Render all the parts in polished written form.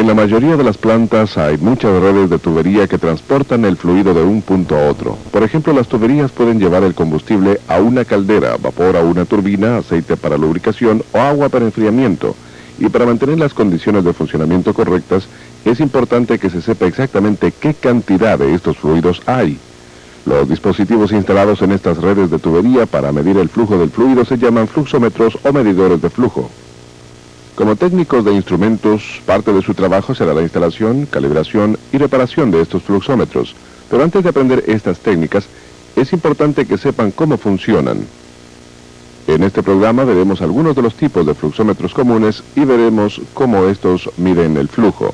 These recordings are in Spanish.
En la mayoría de las plantas hay muchas redes de tubería que transportan el fluido de un punto a otro. Por ejemplo, las tuberías pueden llevar el combustible a una caldera, vapor a una turbina, aceite para lubricación o agua para enfriamiento. Y para mantener las condiciones de funcionamiento correctas, es importante que se sepa exactamente qué cantidad de estos fluidos hay. Los dispositivos instalados en estas redes de tubería para medir el flujo del fluido se llaman fluxómetros o medidores de flujo. Como técnicos de instrumentos, parte de su trabajo será la instalación, calibración y reparación de estos fluxómetros. Pero antes de aprender estas técnicas, es importante que sepan cómo funcionan. En este programa veremos algunos de los tipos de fluxómetros comunes y veremos cómo estos miden el flujo.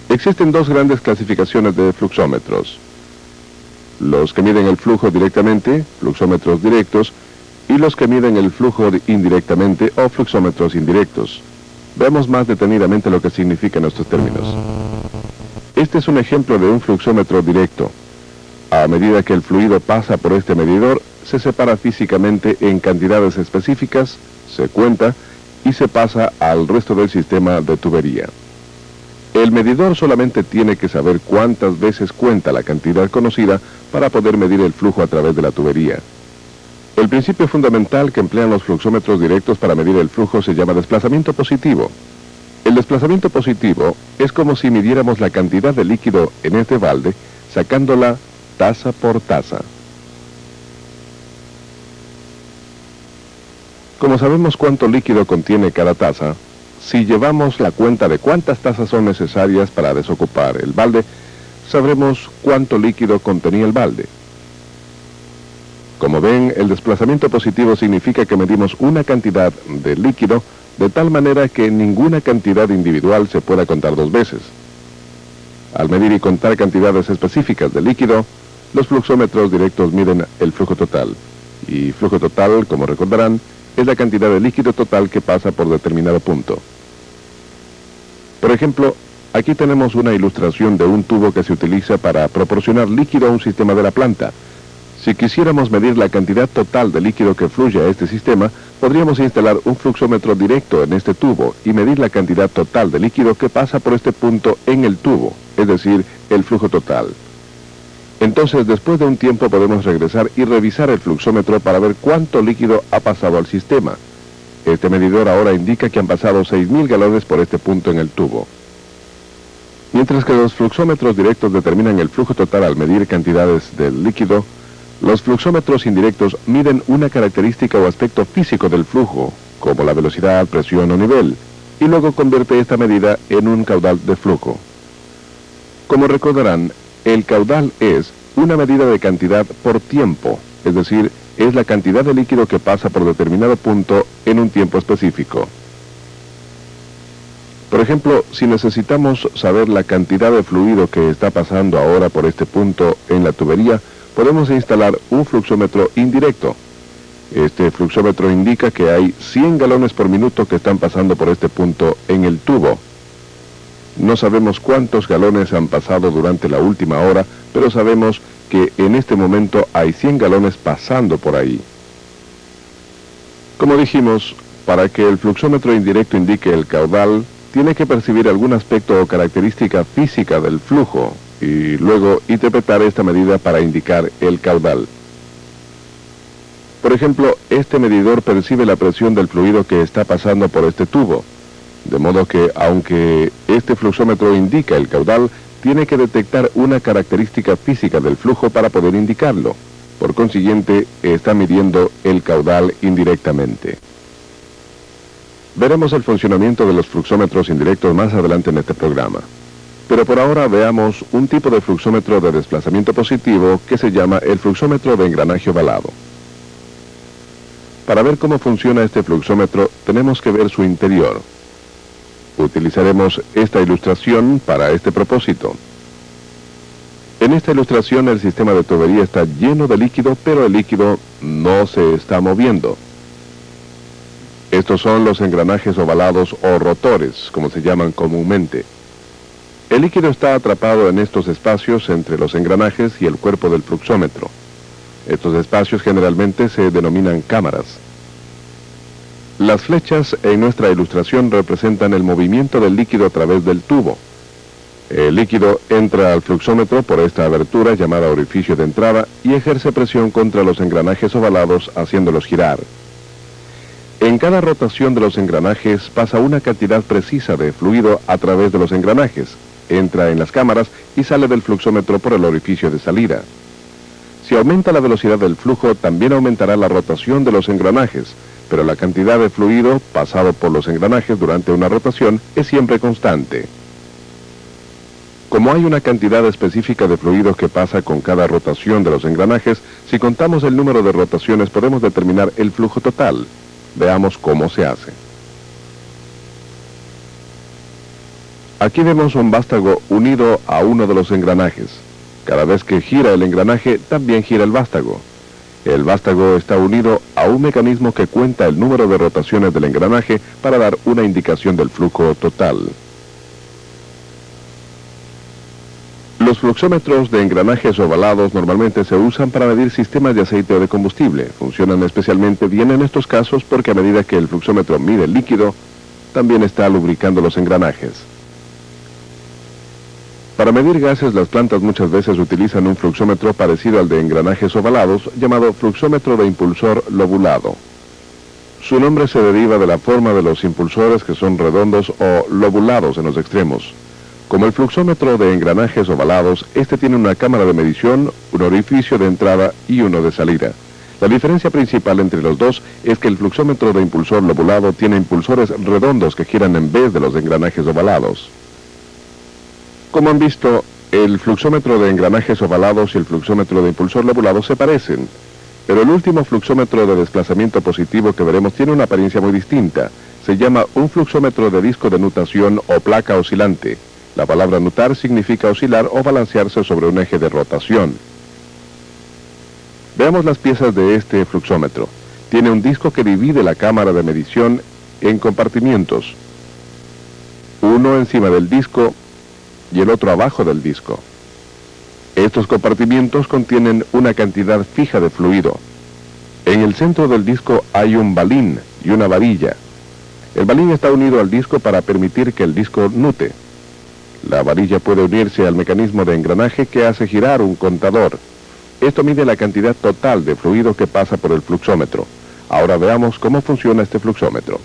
Existen dos grandes clasificaciones de fluxómetros. Los que miden el flujo directamente, fluxómetros directos, y los que miden el flujo indirectamente o fluxómetros indirectos. Veamos más detenidamente lo que significan estos términos. Este es un ejemplo de un fluxómetro directo. A medida que el fluido pasa por este medidor, se separa físicamente en cantidades específicas, se cuenta y se pasa al resto del sistema de tubería. El medidor solamente tiene que saber cuántas veces cuenta la cantidad conocida para poder medir el flujo a través de la tubería. El principio fundamental que emplean los fluxómetros directos para medir el flujo se llama desplazamiento positivo. El desplazamiento positivo es como si midiéramos la cantidad de líquido en este balde, sacándola taza por taza. Como sabemos cuánto líquido contiene cada taza, si llevamos la cuenta de cuántas tazas son necesarias para desocupar el balde, sabremos cuánto líquido contenía el balde. Como ven, el desplazamiento positivo significa que medimos una cantidad de líquido de tal manera que ninguna cantidad individual se pueda contar dos veces. Al medir y contar cantidades específicas de líquido, los fluxómetros directos miden el flujo total. Y flujo total, como recordarán, es la cantidad de líquido total que pasa por determinado punto. Por ejemplo, aquí tenemos una ilustración de un tubo que se utiliza para proporcionar líquido a un sistema de la planta. Si quisiéramos medir la cantidad total de líquido que fluye a este sistema, podríamos instalar un fluxómetro directo en este tubo y medir la cantidad total de líquido que pasa por este punto en el tubo, es decir, el flujo total. Entonces, después de un tiempo podemos regresar y revisar el fluxómetro para ver cuánto líquido ha pasado al sistema. Este medidor ahora indica que han pasado 6.000 galones por este punto en el tubo. Mientras que los fluxómetros directos determinan el flujo total al medir cantidades del líquido, los fluxómetros indirectos miden una característica o aspecto físico del flujo, como la velocidad, presión o nivel, y luego convierte esta medida en un caudal de flujo. Como recordarán, el caudal es una medida de cantidad por tiempo, es decir, es la cantidad de líquido que pasa por determinado punto en un tiempo específico. Por ejemplo, si necesitamos saber la cantidad de fluido que está pasando ahora por este punto en la tubería, podemos instalar un fluxómetro indirecto. Este fluxómetro indica que hay 100 galones por minuto que están pasando por este punto en el tubo. No sabemos cuántos galones han pasado durante la última hora, pero sabemos que en este momento hay 100 galones pasando por ahí. Como dijimos, para que el fluxómetro indirecto indique el caudal, tiene que percibir algún aspecto o característica física del flujo y luego interpretar esta medida para indicar el caudal. Por ejemplo, este medidor percibe la presión del fluido que está pasando por este tubo, de modo que, aunque este fluxómetro indica el caudal, tiene que detectar una característica física del flujo para poder indicarlo. Por consiguiente, está midiendo el caudal indirectamente. Veremos el funcionamiento de los fluxómetros indirectos más adelante en este programa. Pero por ahora veamos un tipo de fluxómetro de desplazamiento positivo que se llama el fluxómetro de engranaje ovalado. Para ver cómo funciona este fluxómetro, tenemos que ver su interior. Utilizaremos esta ilustración para este propósito. En esta ilustración el sistema de tubería está lleno de líquido, pero el líquido no se está moviendo. Estos son los engranajes ovalados o rotores, como se llaman comúnmente. El líquido está atrapado en estos espacios entre los engranajes y el cuerpo del fluxómetro. Estos espacios generalmente se denominan cámaras. Las flechas en nuestra ilustración representan el movimiento del líquido a través del tubo. El líquido entra al fluxómetro por esta abertura llamada orificio de entrada y ejerce presión contra los engranajes ovalados haciéndolos girar. En cada rotación de los engranajes pasa una cantidad precisa de fluido a través de los engranajes, entra en las cámaras y sale del fluxómetro por el orificio de salida. Si aumenta la velocidad del flujo, también aumentará la rotación de los engranajes, pero la cantidad de fluido pasado por los engranajes durante una rotación es siempre constante. Como hay una cantidad específica de fluido que pasa con cada rotación de los engranajes, si contamos el número de rotaciones podemos determinar el flujo total. Veamos cómo se hace. Aquí vemos un vástago unido a uno de los engranajes. Cada vez que gira el engranaje, también gira el vástago. El vástago está unido a un mecanismo que cuenta el número de rotaciones del engranaje para dar una indicación del flujo total. Los fluxómetros de engranajes ovalados normalmente se usan para medir sistemas de aceite o de combustible. Funcionan especialmente bien en estos casos porque a medida que el fluxómetro mide el líquido, también está lubricando los engranajes. Para medir gases, las plantas muchas veces utilizan un fluxómetro parecido al de engranajes ovalados, llamado fluxómetro de impulsor lobulado. Su nombre se deriva de la forma de los impulsores, que son redondos o lobulados en los extremos. Como el fluxómetro de engranajes ovalados, este tiene una cámara de medición, un orificio de entrada y uno de salida. La diferencia principal entre los dos es que el fluxómetro de impulsor lobulado tiene impulsores redondos que giran en vez de los engranajes ovalados. Como han visto, el fluxómetro de engranajes ovalados y el fluxómetro de impulsor lobulado se parecen, pero el último fluxómetro de desplazamiento positivo que veremos tiene una apariencia muy distinta. Se llama un fluxómetro de disco de nutación o placa oscilante. La palabra nutar significa oscilar o balancearse sobre un eje de rotación. Veamos las piezas de este fluxómetro. Tiene un disco que divide la cámara de medición en compartimientos. Uno encima del disco y el otro abajo del disco. Estos compartimientos contienen una cantidad fija de fluido. En el centro del disco hay un balín y una varilla. El balín está unido al disco para permitir que el disco nute. La varilla puede unirse al mecanismo de engranaje que hace girar un contador. Esto mide la cantidad total de fluido que pasa por el fluxómetro. Ahora veamos cómo funciona este fluxómetro.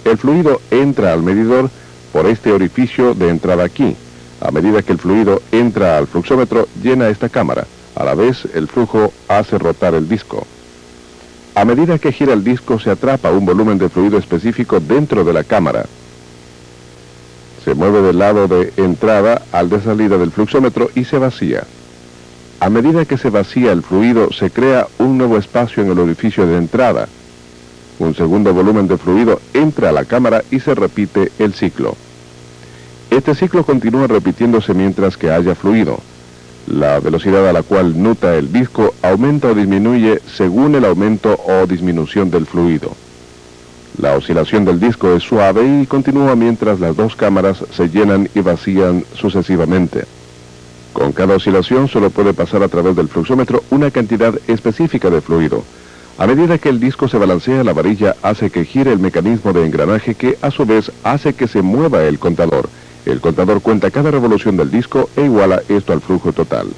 El fluido entra al medidor por este orificio de entrada aquí. A medida que el fluido entra al fluxómetro, llena esta cámara. A la vez, el flujo hace rotar el disco. A medida que gira el disco, se atrapa un volumen de fluido específico dentro de la cámara. Se mueve del lado de entrada al de salida del fluxómetro y se vacía. A medida que se vacía el fluido, se crea un nuevo espacio en el orificio de entrada. Un segundo volumen de fluido entra a la cámara y se repite el ciclo. Este ciclo continúa repitiéndose mientras que haya fluido. La velocidad a la cual nuta el disco aumenta o disminuye según el aumento o disminución del fluido. La oscilación del disco es suave y continúa mientras las dos cámaras se llenan y vacían sucesivamente. Con cada oscilación solo puede pasar a través del fluxómetro una cantidad específica de fluido. A medida que el disco se balancea, la varilla hace que gire el mecanismo de engranaje que a su vez hace que se mueva el contador. El contador cuenta cada revolución del disco e iguala esto al flujo total.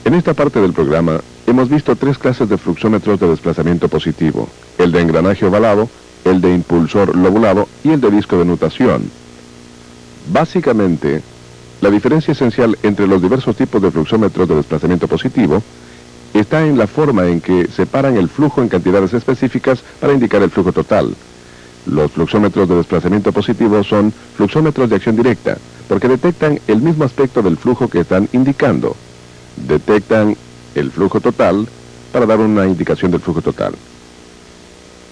En esta parte del programa hemos visto tres clases de fluxómetros de desplazamiento positivo: el de engranaje ovalado, el de impulsor lobulado y el de disco de nutación. Básicamente, la diferencia esencial entre los diversos tipos de fluxómetros de desplazamiento positivo está en la forma en que separan el flujo en cantidades específicas para indicar el flujo total. Los fluxómetros de desplazamiento positivo son fluxómetros de acción directa, porque detectan el mismo aspecto del flujo que están indicando. Detectan el flujo total para dar una indicación del flujo total.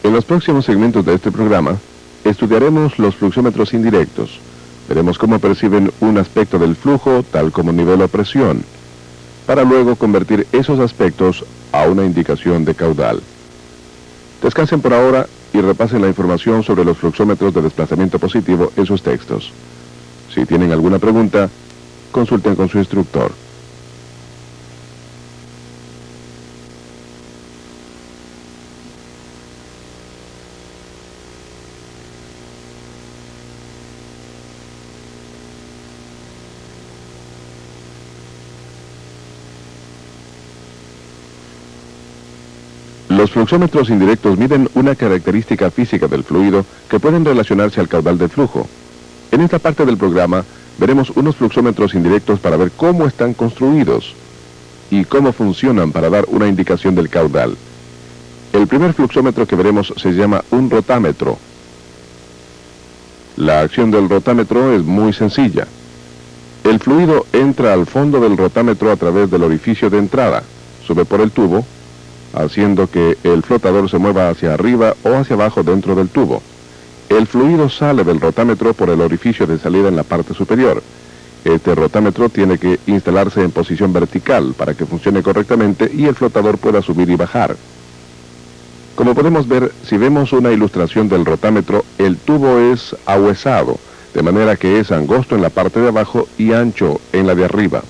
En los próximos segmentos de este programa, estudiaremos los fluxómetros indirectos. Veremos cómo perciben un aspecto del flujo, tal como nivel o presión, para luego convertir esos aspectos a una indicación de caudal. Descansen por ahora y repasen la información sobre los fluxómetros de desplazamiento positivo en sus textos. Si tienen alguna pregunta, consulten con su instructor. Los fluxómetros indirectos miden una característica física del fluido que pueden relacionarse al caudal del flujo. En esta parte del programa veremos unos fluxómetros indirectos para ver cómo están construidos y cómo funcionan para dar una indicación del caudal. El primer fluxómetro que veremos se llama un rotámetro. La acción del rotámetro es muy sencilla. El fluido entra al fondo del rotámetro a través del orificio de entrada, sube por el tubo, haciendo que el flotador se mueva hacia arriba o hacia abajo dentro del tubo. El fluido sale del rotámetro por el orificio de salida en la parte superior. Este rotámetro tiene que instalarse en posición vertical para que funcione correctamente y el flotador pueda subir y bajar. Como podemos ver, si vemos una ilustración del rotámetro, el tubo es ahuesado, de manera que es angosto en la parte de abajo y ancho en la de arriba.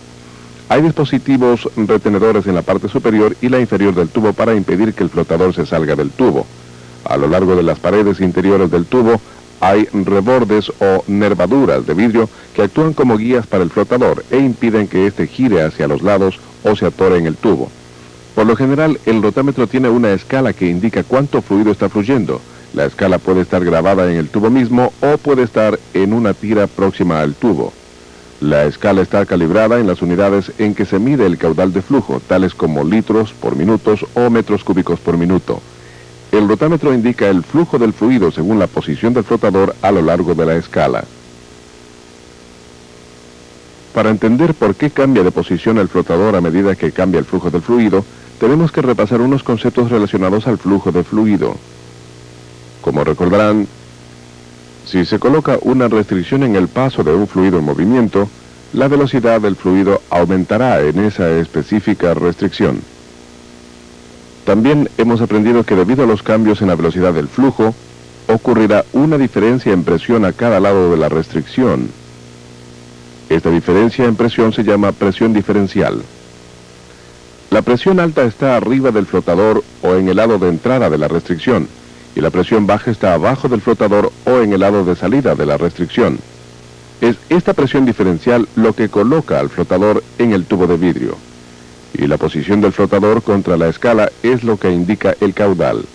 Hay dispositivos retenedores en la parte superior y la inferior del tubo para impedir que el flotador se salga del tubo. A lo largo de las paredes interiores del tubo hay rebordes o nervaduras de vidrio que actúan como guías para el flotador e impiden que éste gire hacia los lados o se atore en el tubo. Por lo general, el rotámetro tiene una escala que indica cuánto fluido está fluyendo. La escala puede estar grabada en el tubo mismo o puede estar en una tira próxima al tubo. La escala está calibrada en las unidades en que se mide el caudal de flujo, tales como litros por minutos o metros cúbicos por minuto. El rotámetro indica el flujo del fluido según la posición del flotador a lo largo de la escala. Para entender por qué cambia de posición el flotador a medida que cambia el flujo del fluido, tenemos que repasar unos conceptos relacionados al flujo de fluido. Como recordarán, si se coloca una restricción en el paso de un fluido en movimiento, la velocidad del fluido aumentará en esa específica restricción. También hemos aprendido que debido a los cambios en la velocidad del flujo, ocurrirá una diferencia en presión a cada lado de la restricción. Esta diferencia en presión se llama presión diferencial. La presión alta está arriba del flotador o en el lado de entrada de la restricción, y la presión baja está abajo del flotador o en el lado de salida de la restricción. Es esta presión diferencial lo que coloca al flotador en el tubo de vidrio. Y la posición del flotador contra la escala es lo que indica el caudal.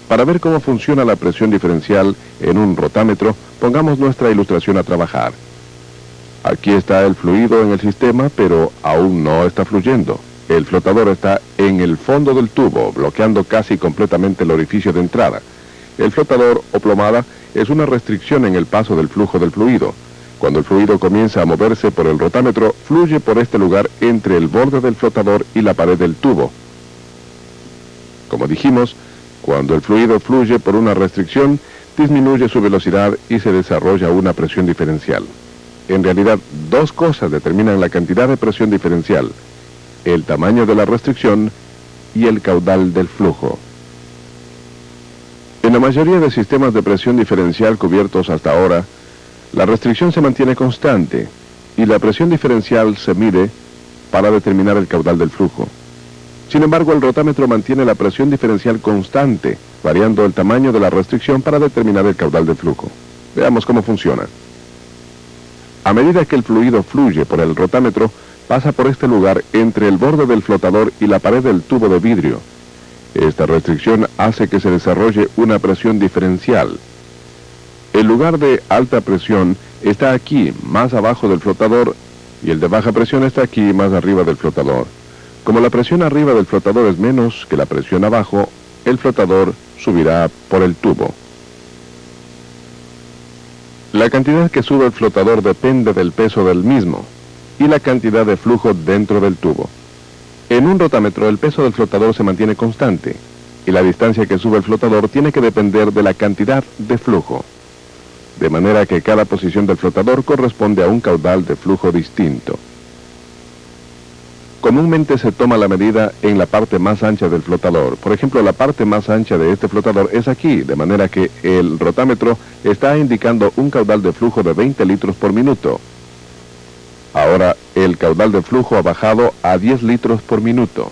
Para ver cómo funciona la presión diferencial en un rotámetro, pongamos nuestra ilustración a trabajar. Aquí está el fluido en el sistema, pero aún no está fluyendo. El flotador está en el fondo del tubo, bloqueando casi completamente el orificio de entrada. El flotador o plomada es una restricción en el paso del flujo del fluido. Cuando el fluido comienza a moverse por el rotámetro, fluye por este lugar entre el borde del flotador y la pared del tubo. Como dijimos, cuando el fluido fluye por una restricción, disminuye su velocidad y se desarrolla una presión diferencial. En realidad, dos cosas determinan la cantidad de presión diferencial: el tamaño de la restricción y el caudal del flujo. En la mayoría de sistemas de presión diferencial cubiertos hasta ahora, la restricción se mantiene constante y la presión diferencial se mide para determinar el caudal del flujo. Sin embargo, el rotámetro mantiene la presión diferencial constante, variando el tamaño de la restricción para determinar el caudal del flujo. Veamos cómo funciona. A medida que el fluido fluye por el rotámetro, pasa por este lugar entre el borde del flotador y la pared del tubo de vidrio. Esta restricción hace que se desarrolle una presión diferencial. El lugar de alta presión está aquí, más abajo del flotador, y el de baja presión está aquí, más arriba del flotador. Como la presión arriba del flotador es menos que la presión abajo, el flotador subirá por el tubo. La cantidad que sube el flotador depende del peso del mismo y la cantidad de flujo dentro del tubo. En un rotámetro el peso del flotador se mantiene constante y la distancia que sube el flotador tiene que depender de la cantidad de flujo, de manera que cada posición del flotador corresponde a un caudal de flujo distinto. Comúnmente se toma la medida en la parte más ancha del flotador. Por ejemplo, la parte más ancha de este flotador es aquí, de manera que el rotámetro está indicando un caudal de flujo de 20 litros por minuto. Ahora, el caudal de flujo ha bajado a 10 litros por minuto.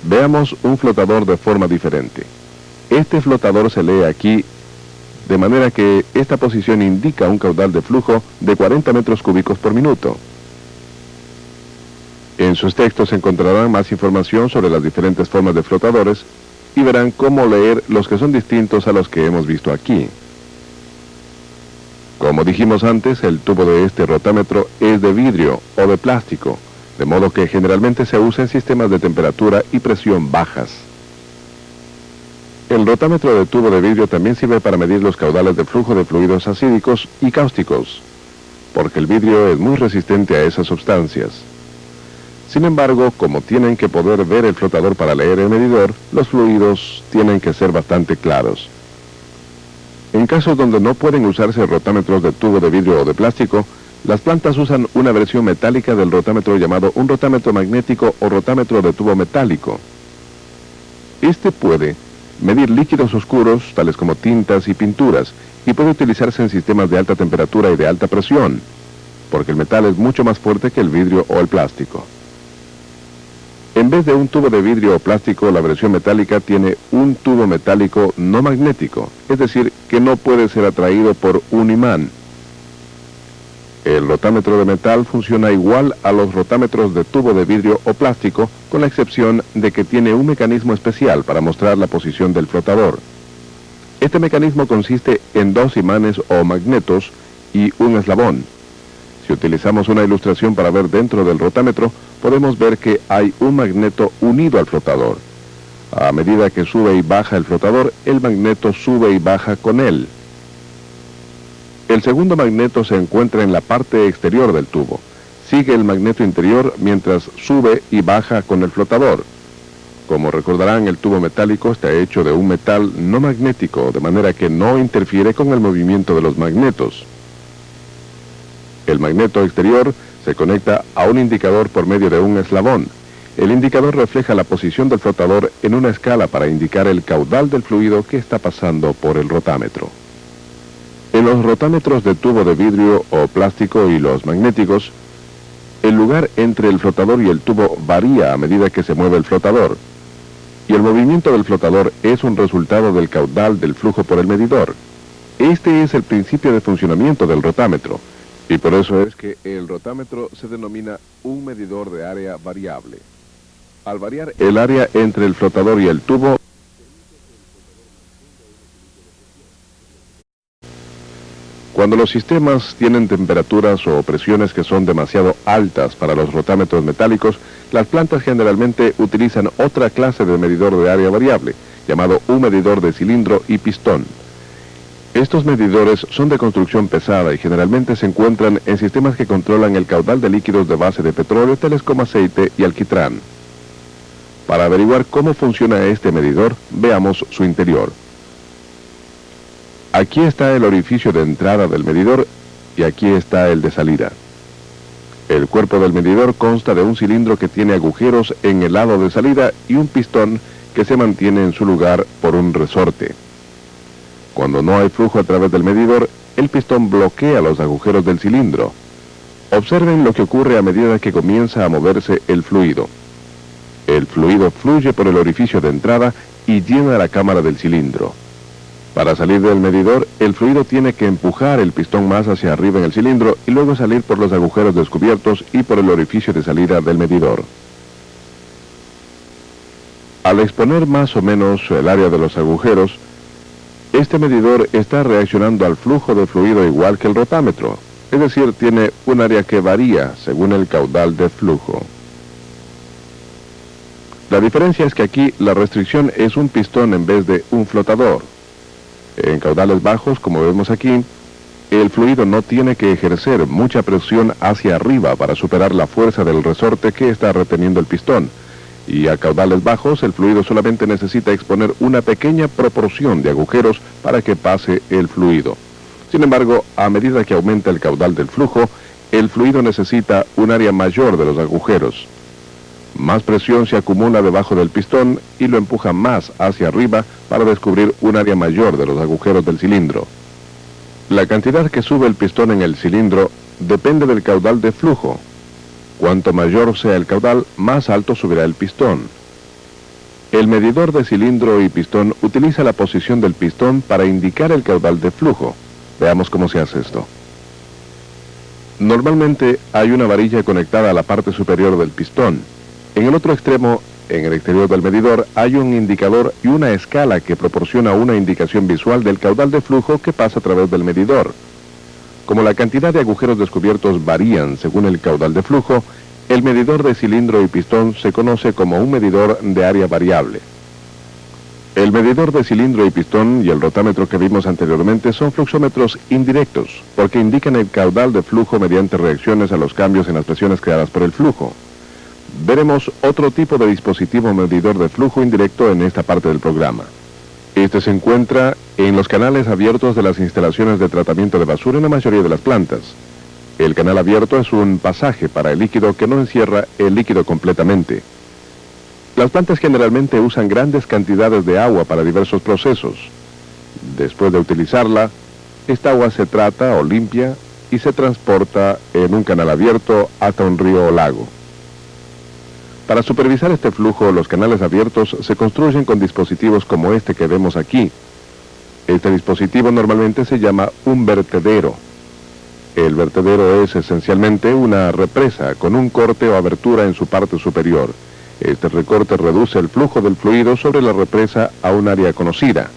Veamos un flotador de forma diferente. Este flotador se lee aquí, de manera que esta posición indica un caudal de flujo de 40 metros cúbicos por minuto. En sus textos encontrarán más información sobre las diferentes formas de flotadores y verán cómo leer los que son distintos a los que hemos visto aquí. Como dijimos antes, el tubo de este rotámetro es de vidrio o de plástico, de modo que generalmente se usa en sistemas de temperatura y presión bajas. El rotámetro de tubo de vidrio también sirve para medir los caudales de flujo de fluidos acídicos y cáusticos, porque el vidrio es muy resistente a esas sustancias. Sin embargo, como tienen que poder ver el flotador para leer el medidor, los fluidos tienen que ser bastante claros. En casos donde no pueden usarse rotámetros de tubo de vidrio o de plástico, las plantas usan una versión metálica del rotámetro llamado un rotámetro magnético o rotámetro de tubo metálico. Este puede medir líquidos oscuros, tales como tintas y pinturas, y puede utilizarse en sistemas de alta temperatura y de alta presión, porque el metal es mucho más fuerte que el vidrio o el plástico. En vez de un tubo de vidrio o plástico, la versión metálica tiene un tubo metálico no magnético, es decir, que no puede ser atraído por un imán. El rotámetro de metal funciona igual a los rotámetros de tubo de vidrio o plástico, con la excepción de que tiene un mecanismo especial para mostrar la posición del flotador. Este mecanismo consiste en dos imanes o magnetos y un eslabón. Si utilizamos una ilustración para ver dentro del rotámetro, podemos ver que hay un magneto unido al flotador. A medida que sube y baja el flotador, el magneto sube y baja con él. El segundo magneto se encuentra en la parte exterior del tubo. Sigue el magneto interior mientras sube y baja con el flotador. Como recordarán, el tubo metálico está hecho de un metal no magnético, de manera que no interfiere con el movimiento de los magnetos. El magneto exterior se conecta a un indicador por medio de un eslabón. El indicador refleja la posición del flotador en una escala para indicar el caudal del fluido que está pasando por el rotámetro. En los rotámetros de tubo de vidrio o plástico y los magnéticos, el lugar entre el flotador y el tubo varía a medida que se mueve el flotador, y el movimiento del flotador es un resultado del caudal del flujo por el medidor. Este es el principio de funcionamiento del rotámetro, y por eso es que el rotámetro se denomina un medidor de área variable. Al variar el área entre el flotador y el tubo, cuando los sistemas tienen temperaturas o presiones que son demasiado altas para los rotámetros metálicos, las plantas generalmente utilizan otra clase de medidor de área variable, llamado un medidor de cilindro y pistón. Estos medidores son de construcción pesada y generalmente se encuentran en sistemas que controlan el caudal de líquidos de base de petróleo, tales como aceite y alquitrán. Para averiguar cómo funciona este medidor, veamos su interior. Aquí está el orificio de entrada del medidor y aquí está el de salida. El cuerpo del medidor consta de un cilindro que tiene agujeros en el lado de salida y un pistón que se mantiene en su lugar por un resorte. Cuando no hay flujo a través del medidor, el pistón bloquea los agujeros del cilindro. Observen lo que ocurre a medida que comienza a moverse el fluido. El fluido fluye por el orificio de entrada y llena la cámara del cilindro. Para salir del medidor, el fluido tiene que empujar el pistón más hacia arriba en el cilindro y luego salir por los agujeros descubiertos y por el orificio de salida del medidor. Al exponer más o menos el área de los agujeros, este medidor está reaccionando al flujo de fluido igual que el rotámetro, es decir, tiene un área que varía según el caudal de flujo. La diferencia es que aquí la restricción es un pistón en vez de un flotador. En caudales bajos, como vemos aquí, el fluido no tiene que ejercer mucha presión hacia arriba para superar la fuerza del resorte que está reteniendo el pistón. Y a caudales bajos, el fluido solamente necesita exponer una pequeña proporción de agujeros para que pase el fluido. Sin embargo, a medida que aumenta el caudal del flujo, el fluido necesita un área mayor de los agujeros. Más presión se acumula debajo del pistón y lo empuja más hacia arriba para descubrir un área mayor de los agujeros del cilindro. La cantidad que sube el pistón en el cilindro depende del caudal de flujo. Cuanto mayor sea el caudal, más alto subirá el pistón. El medidor de cilindro y pistón utiliza la posición del pistón para indicar el caudal de flujo. Veamos cómo se hace esto. Normalmente hay una varilla conectada a la parte superior del pistón. En el otro extremo, en el exterior del medidor, hay un indicador y una escala que proporciona una indicación visual del caudal de flujo que pasa a través del medidor. Como la cantidad de agujeros descubiertos varían según el caudal de flujo, el medidor de cilindro y pistón se conoce como un medidor de área variable. El medidor de cilindro y pistón y el rotámetro que vimos anteriormente son fluxómetros indirectos, porque indican el caudal de flujo mediante reacciones a los cambios en las presiones creadas por el flujo. Veremos otro tipo de dispositivo medidor de flujo indirecto en esta parte del programa. Este se encuentra en los canales abiertos de las instalaciones de tratamiento de basura en la mayoría de las plantas. El canal abierto es un pasaje para el líquido que no encierra el líquido completamente. Las plantas generalmente usan grandes cantidades de agua para diversos procesos. Después de utilizarla, esta agua se trata o limpia y se transporta en un canal abierto hasta un río o lago. Para supervisar este flujo, los canales abiertos se construyen con dispositivos como este que vemos aquí. Este dispositivo normalmente se llama un vertedero. El vertedero es esencialmente una represa con un corte o abertura en su parte superior. Este recorte reduce el flujo del fluido sobre la represa a un área conocida.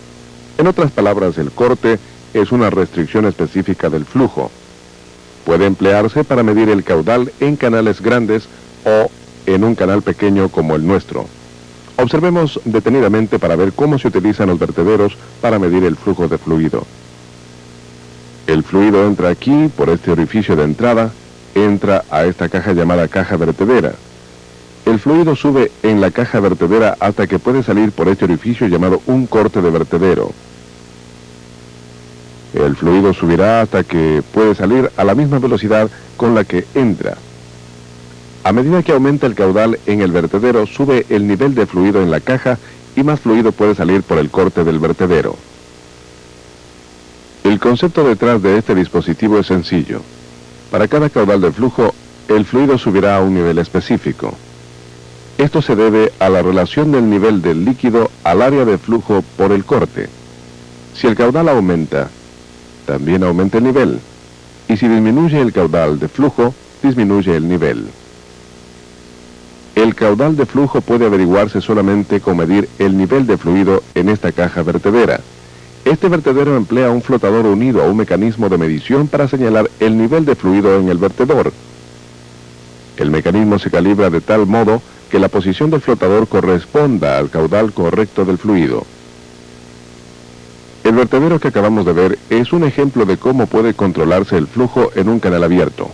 En otras palabras, el corte es una restricción específica del flujo. Puede emplearse para medir el caudal en canales grandes o en un canal pequeño como el nuestro. Observemos detenidamente para ver cómo se utilizan los vertederos para medir el flujo de fluido. El fluido entra aquí, por este orificio de entrada, entra a esta caja llamada caja vertedera. El fluido sube en la caja vertedera hasta que puede salir por este orificio llamado un corte de vertedero. El fluido subirá hasta que puede salir a la misma velocidad con la que entra. A medida que aumenta el caudal en el vertedero, sube el nivel de fluido en la caja y más fluido puede salir por el corte del vertedero. El concepto detrás de este dispositivo es sencillo. Para cada caudal de flujo, el fluido subirá a un nivel específico. Esto se debe a la relación del nivel del líquido al área de flujo por el corte. Si el caudal aumenta, también aumenta el nivel. Y si disminuye el caudal de flujo, disminuye el nivel. El caudal de flujo puede averiguarse solamente con medir el nivel de fluido en esta caja vertedera. Este vertedero emplea un flotador unido a un mecanismo de medición para señalar el nivel de fluido en el vertedor. El mecanismo se calibra de tal modo que la posición del flotador corresponda al caudal correcto del fluido. El vertedero que acabamos de ver es un ejemplo de cómo puede controlarse el flujo en un canal abierto.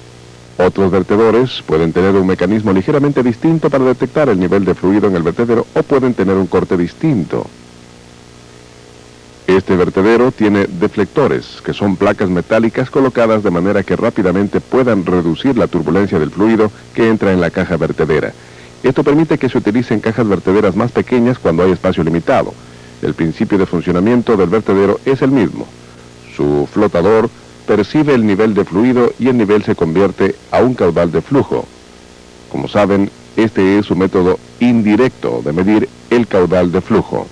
Otros vertedores pueden tener un mecanismo ligeramente distinto para detectar el nivel de fluido en el vertedero o pueden tener un corte distinto. Este vertedero tiene deflectores, que son placas metálicas colocadas de manera que rápidamente puedan reducir la turbulencia del fluido que entra en la caja vertedera. Esto permite que se utilicen cajas vertederas más pequeñas cuando hay espacio limitado. El principio de funcionamiento del vertedero es el mismo. Su flotador percibe el nivel de fluido y el nivel se convierte a un caudal de flujo. Como saben, este es un método indirecto de medir el caudal de flujo.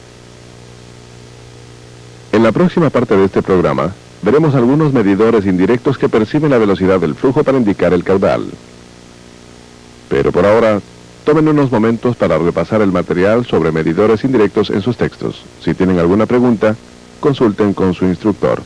En la próxima parte de este programa, veremos algunos medidores indirectos que perciben la velocidad del flujo para indicar el caudal. Pero por ahora, tomen unos momentos para repasar el material sobre medidores indirectos en sus textos. Si tienen alguna pregunta, consulten con su instructor.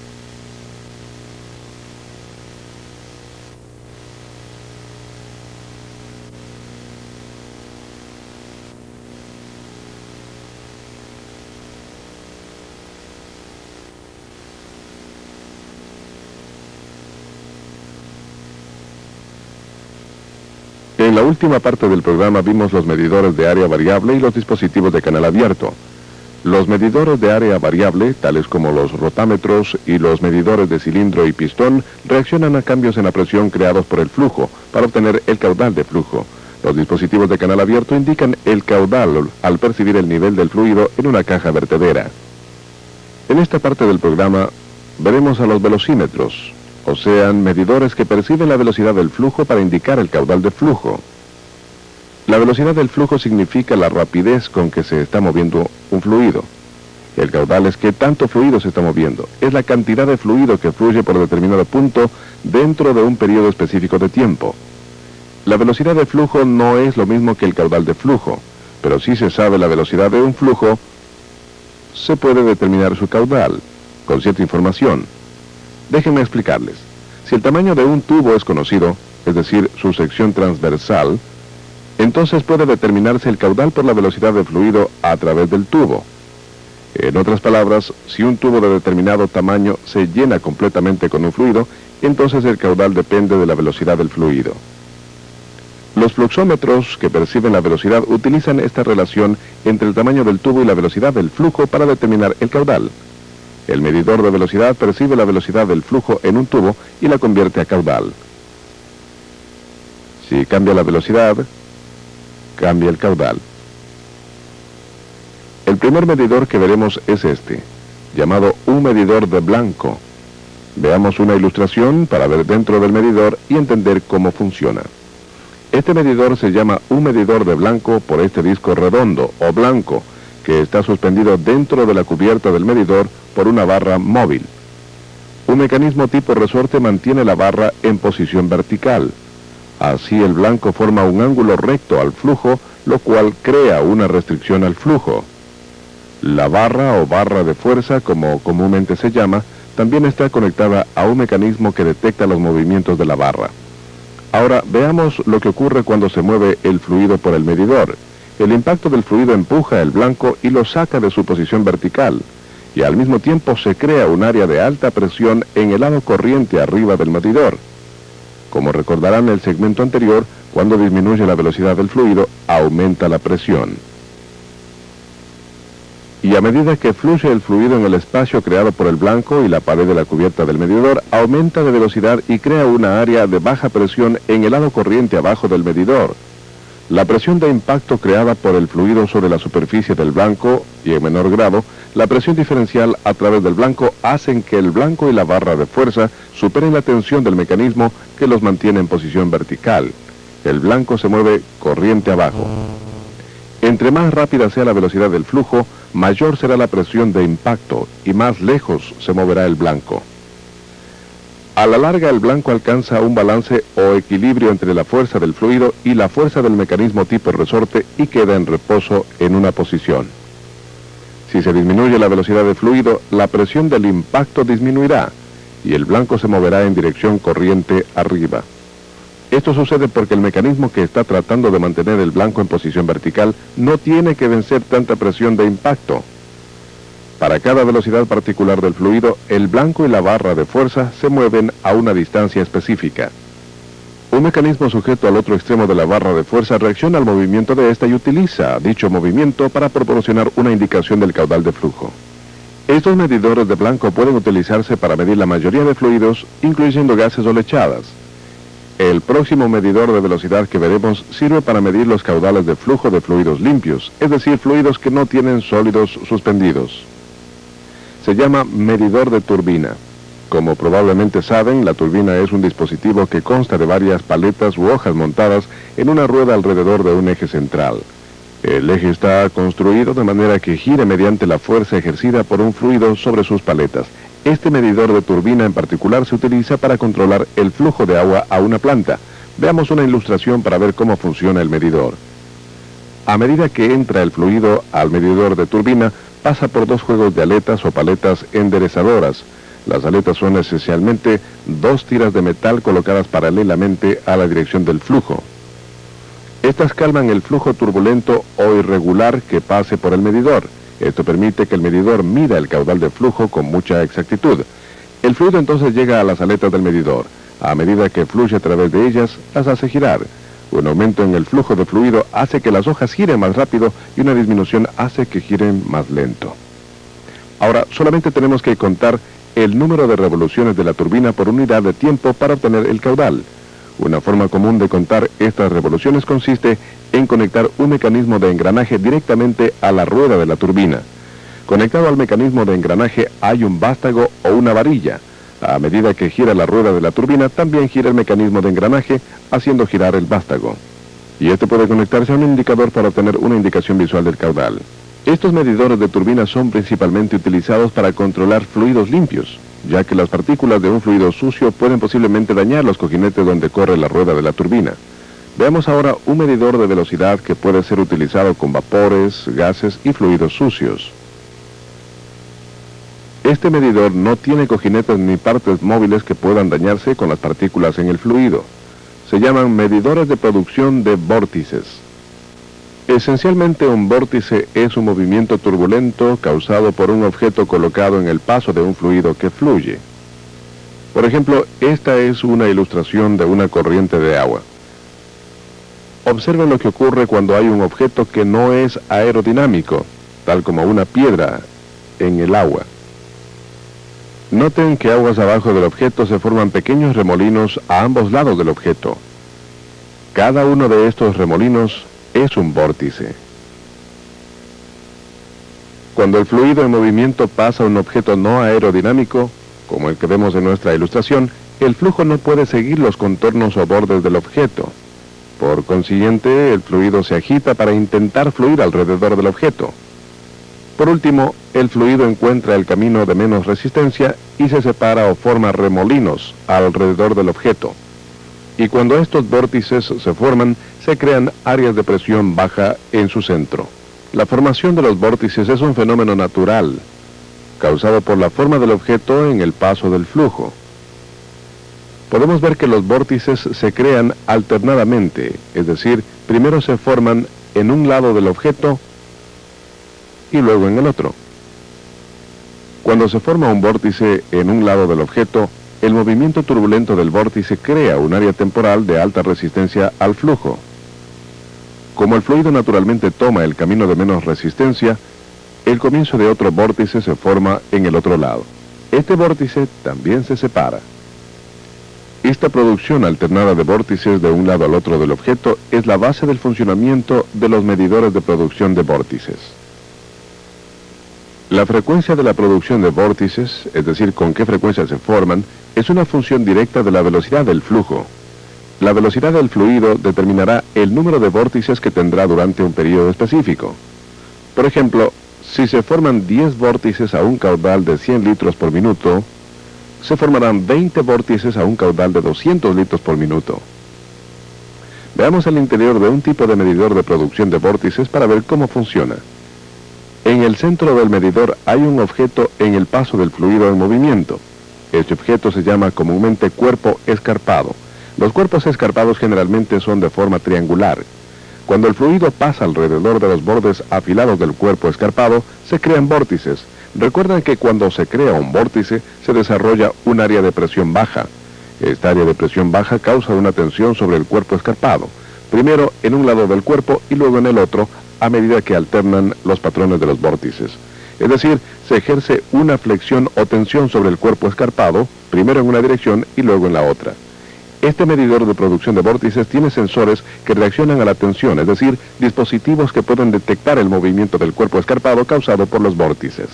la última parte del programa vimos los medidores de área variable y los dispositivos de canal abierto. Los medidores de área variable, tales como los rotámetros y los medidores de cilindro y pistón, reaccionan a cambios en la presión creados por el flujo para obtener el caudal de flujo. Los dispositivos de canal abierto indican el caudal al percibir el nivel del fluido en una caja vertedera. En esta parte del programa veremos a los velocímetros, o sean medidores que perciben la velocidad del flujo para indicar el caudal de flujo. La velocidad del flujo significa la rapidez con que se está moviendo un fluido. El caudal es qué tanto fluido se está moviendo. Es la cantidad de fluido que fluye por determinado punto dentro de un periodo específico de tiempo. La velocidad de flujo no es lo mismo que el caudal de flujo, pero si se sabe la velocidad de un flujo, se puede determinar su caudal con cierta información. Déjenme explicarles. Si el tamaño de un tubo es conocido, es decir, su sección transversal, entonces puede determinarse el caudal por la velocidad de fluido a través del tubo. En otras palabras, si un tubo de determinado tamaño se llena completamente con un fluido, entonces el caudal depende de la velocidad del fluido. Los fluxómetros que perciben la velocidad utilizan esta relación entre el tamaño del tubo y la velocidad del flujo para determinar el caudal. El medidor de velocidad percibe la velocidad del flujo en un tubo y la convierte a caudal. Si cambia la velocidad, cambia el caudal. El primer medidor que veremos es este, llamado un medidor de blanco. Veamos una ilustración para ver dentro del medidor y entender cómo funciona. Este medidor se llama un medidor de blanco por este disco redondo o blanco que está suspendido dentro de la cubierta del medidor por una barra móvil. Un mecanismo tipo resorte mantiene la barra en posición vertical. Así el blanco forma un ángulo recto al flujo, lo cual crea una restricción al flujo. La barra o barra de fuerza, como comúnmente se llama, también está conectada a un mecanismo que detecta los movimientos de la barra. Ahora veamos lo que ocurre cuando se mueve el fluido por el medidor. El impacto del fluido empuja el blanco y lo saca de su posición vertical, y al mismo tiempo se crea un área de alta presión en el lado corriente arriba del medidor. Como recordarán en el segmento anterior, cuando disminuye la velocidad del fluido, aumenta la presión. Y a medida que fluye el fluido en el espacio creado por el blanco y la pared de la cubierta del medidor, aumenta de velocidad y crea una área de baja presión en el lado corriente abajo del medidor. La presión de impacto creada por el fluido sobre la superficie del blanco, y en menor grado, la presión diferencial a través del blanco hacen que el blanco y la barra de fuerza superen la tensión del mecanismo que los mantiene en posición vertical. El blanco se mueve corriente abajo. Entre más rápida sea la velocidad del flujo, mayor será la presión de impacto y más lejos se moverá el blanco. A la larga, el blanco alcanza un balance o equilibrio entre la fuerza del fluido y la fuerza del mecanismo tipo resorte y queda en reposo en una posición. Si se disminuye la velocidad del fluido, la presión del impacto disminuirá y el blanco se moverá en dirección corriente arriba. Esto sucede porque el mecanismo que está tratando de mantener el blanco en posición vertical no tiene que vencer tanta presión de impacto. Para cada velocidad particular del fluido, el blanco y la barra de fuerza se mueven a una distancia específica. Un mecanismo sujeto al otro extremo de la barra de fuerza reacciona al movimiento de esta y utiliza dicho movimiento para proporcionar una indicación del caudal de flujo. Estos medidores de blanco pueden utilizarse para medir la mayoría de fluidos, incluyendo gases o lechadas. El próximo medidor de velocidad que veremos sirve para medir los caudales de flujo de fluidos limpios, es decir, fluidos que no tienen sólidos suspendidos. Se llama medidor de turbina. Como probablemente saben, la turbina es un dispositivo que consta de varias paletas u hojas montadas en una rueda alrededor de un eje central. El eje está construido de manera que gire mediante la fuerza ejercida por un fluido sobre sus paletas. Este medidor de turbina en particular se utiliza para controlar el flujo de agua a una planta. Veamos una ilustración para ver cómo funciona el medidor. A medida que entra el fluido al medidor de turbina, pasa por dos juegos de aletas o paletas enderezadoras. Las aletas son esencialmente dos tiras de metal colocadas paralelamente a la dirección del flujo. Estas calman el flujo turbulento o irregular que pase por el medidor. Esto permite que el medidor mida el caudal de flujo con mucha exactitud. El fluido entonces llega a las aletas del medidor. A medida que fluye a través de ellas, las hace girar. Un aumento en el flujo de fluido hace que las hojas giren más rápido y una disminución hace que giren más lento. Ahora, solamente tenemos que contar el número de revoluciones de la turbina por unidad de tiempo para obtener el caudal. Una forma común de contar estas revoluciones consiste en conectar un mecanismo de engranaje directamente a la rueda de la turbina. Conectado al mecanismo de engranaje hay un vástago o una varilla. A medida que gira la rueda de la turbina, también gira el mecanismo de engranaje, haciendo girar el vástago. Y este puede conectarse a un indicador para obtener una indicación visual del caudal. Estos medidores de turbina son principalmente utilizados para controlar fluidos limpios, ya que las partículas de un fluido sucio pueden posiblemente dañar los cojinetes donde corre la rueda de la turbina. Veamos ahora un medidor de velocidad que puede ser utilizado con vapores, gases y fluidos sucios. Este medidor no tiene cojinetes ni partes móviles que puedan dañarse con las partículas en el fluido. Se llaman medidores de producción de vórtices. Esencialmente un vórtice es un movimiento turbulento causado por un objeto colocado en el paso de un fluido que fluye. Por ejemplo, esta es una ilustración de una corriente de agua. Observen lo que ocurre cuando hay un objeto que no es aerodinámico, tal como una piedra en el agua. Noten que aguas abajo del objeto se forman pequeños remolinos a ambos lados del objeto. Cada uno de estos remolinos es un vórtice. Cuando el fluido en movimiento pasa a un objeto no aerodinámico, como el que vemos en nuestra ilustración, el flujo no puede seguir los contornos o bordes del objeto. Por consiguiente, el fluido se agita para intentar fluir alrededor del objeto. Por último, el fluido encuentra el camino de menos resistencia y se separa o forma remolinos alrededor del objeto. Y cuando estos vórtices se forman, se crean áreas de presión baja en su centro. La formación de los vórtices es un fenómeno natural, causado por la forma del objeto en el paso del flujo. Podemos ver que los vórtices se crean alternadamente, es decir, primero se forman en un lado del objeto y luego en el otro. Cuando se forma un vórtice en un lado del objeto, el movimiento turbulento del vórtice crea un área temporal de alta resistencia al flujo. Como el fluido naturalmente toma el camino de menos resistencia, el comienzo de otro vórtice se forma en el otro lado. Este vórtice también se separa. Esta producción alternada de vórtices de un lado al otro del objeto es la base del funcionamiento de los medidores de producción de vórtices. La frecuencia de la producción de vórtices, es decir, con qué frecuencia se forman, es una función directa de la velocidad del flujo. La velocidad del fluido determinará el número de vórtices que tendrá durante un periodo específico. Por ejemplo, si se forman 10 vórtices a un caudal de 100 litros por minuto, se formarán 20 vórtices a un caudal de 200 litros por minuto. Veamos el interior de un tipo de medidor de producción de vórtices para ver cómo funciona. En el centro del medidor hay un objeto en el paso del fluido en movimiento. Este objeto se llama comúnmente cuerpo escarpado. Los cuerpos escarpados generalmente son de forma triangular. Cuando el fluido pasa alrededor de los bordes afilados del cuerpo escarpado, se crean vórtices. Recuerden que cuando se crea un vórtice, se desarrolla un área de presión baja. Esta área de presión baja causa una tensión sobre el cuerpo escarpado, primero en un lado del cuerpo y luego en el otro, a medida que alternan los patrones de los vórtices. Es decir, se ejerce una flexión o tensión sobre el cuerpo escarpado, primero en una dirección y luego en la otra. Este medidor de producción de vórtices tiene sensores que reaccionan a la tensión, es decir, dispositivos que pueden detectar el movimiento del cuerpo escarpado causado por los vórtices.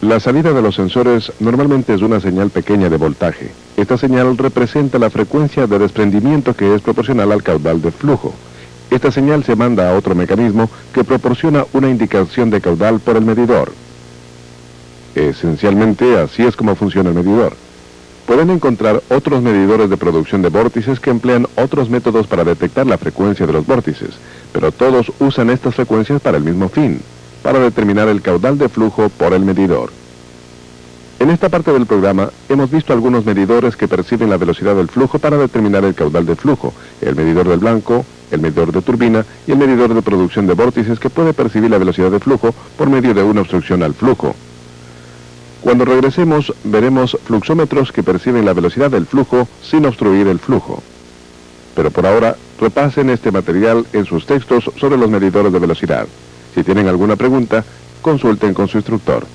La salida de los sensores normalmente es una señal pequeña de voltaje. Esta señal representa la frecuencia de desprendimiento que es proporcional al caudal de flujo. Esta señal se manda a otro mecanismo que proporciona una indicación de caudal por el medidor. Esencialmente, así es como funciona el medidor. Pueden encontrar otros medidores de producción de vórtices que emplean otros métodos para detectar la frecuencia de los vórtices, pero todos usan estas frecuencias para el mismo fin, para determinar el caudal de flujo por el medidor. En esta parte del programa hemos visto algunos medidores que perciben la velocidad del flujo para determinar el caudal de flujo, el medidor del blanco, el medidor de turbina y el medidor de producción de vórtices que puede percibir la velocidad de flujo por medio de una obstrucción al flujo. Cuando regresemos, veremos fluxómetros que perciben la velocidad del flujo sin obstruir el flujo. Pero por ahora, repasen este material en sus textos sobre los medidores de velocidad. Si tienen alguna pregunta, consulten con su instructor.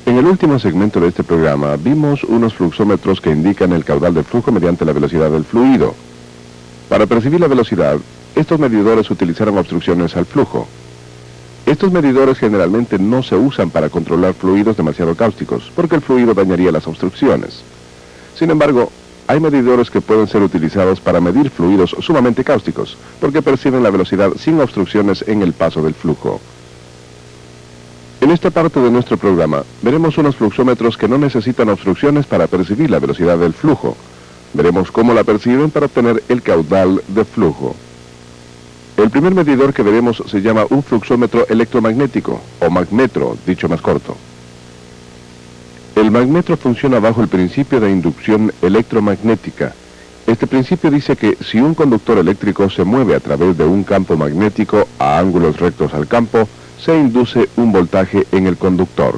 En el último segmento de este programa vimos unos fluxómetros que indican el caudal de flujo mediante la velocidad del fluido. Para percibir la velocidad, estos medidores utilizaron obstrucciones al flujo. Estos medidores generalmente no se usan para controlar fluidos demasiado cáusticos, porque el fluido dañaría las obstrucciones. Sin embargo, hay medidores que pueden ser utilizados para medir fluidos sumamente cáusticos, porque perciben la velocidad sin obstrucciones en el paso del flujo. En esta parte de nuestro programa, veremos unos fluxómetros que no necesitan obstrucciones para percibir la velocidad del flujo. Veremos cómo la perciben para obtener el caudal de flujo. El primer medidor que veremos se llama un fluxómetro electromagnético, o magmetro, dicho más corto. El magmetro funciona bajo el principio de inducción electromagnética. Este principio dice que si un conductor eléctrico se mueve a través de un campo magnético a ángulos rectos al campo, se induce un voltaje en el conductor.